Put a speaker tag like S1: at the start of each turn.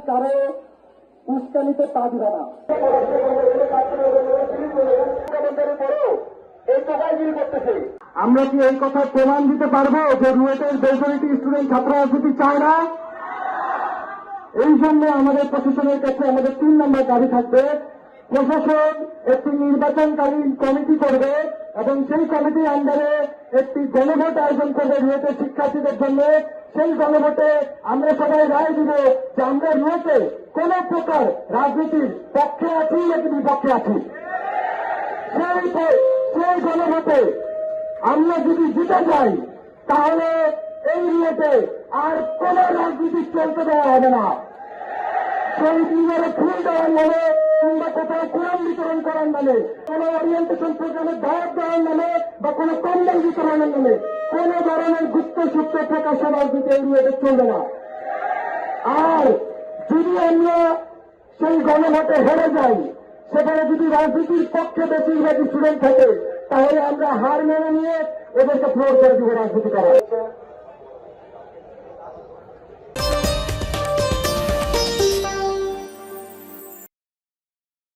S1: কারো উস্কানিতে পা দিবে না। আমরা কি এই কথা প্রমাণ দিতে পারবো যে রুয়েটের মেজরিটি স্টুডেন্ট ছাত্র রাজনীতি চায় না? এই জন্য আমাদের প্রশাসনের কাছে আমাদের 3 নম্বর দাবি থাকবে, প্রশাসন একটি নির্বাচনকালীন কমিটি করবে এবং সেই কমিটির আন্ডারে একটি গণভোট আয়োজন করবে রুয়েটের শিক্ষার্থীদের জন্য। সেই গণভোটে আমরা সবাই রায় দিব যে আমরা রুয়েটে কোন প্রকার রাজনীতির পক্ষে আছি নাকি বিপক্ষে আছি। সেই গণভোটে আমরা যদি জিতে যাই তাহলে এই রুয়েটে আর কোন রাজনীতি চলতে দেওয়া হবে না। শহীদ মিনারে ফুল দেওয়ার নামে কিংবা কোথাও কোরআন বিতরণ করার নামে, কোন ওরিয়েন্টেশন প্রোগ্রামে দাওয়াত দেওয়ার নামে বা কোন কম্বল বিতরণের নামে কোন ধরনের গুপ্ত সূত্র প্রকাশ রাজনীতি এই রুয়েটে চলবে না। আর যদি আমরা সেই গণভোটে হেরে যাই, সেখানে যদি রাজনীতির পক্ষে বেশিরভাগ স্টুডেন্ট থাকে, তাহলে আমরা হার মেনে নিয়ে এদেরকে ফ্লোর করে দিব রাজনীতি করা।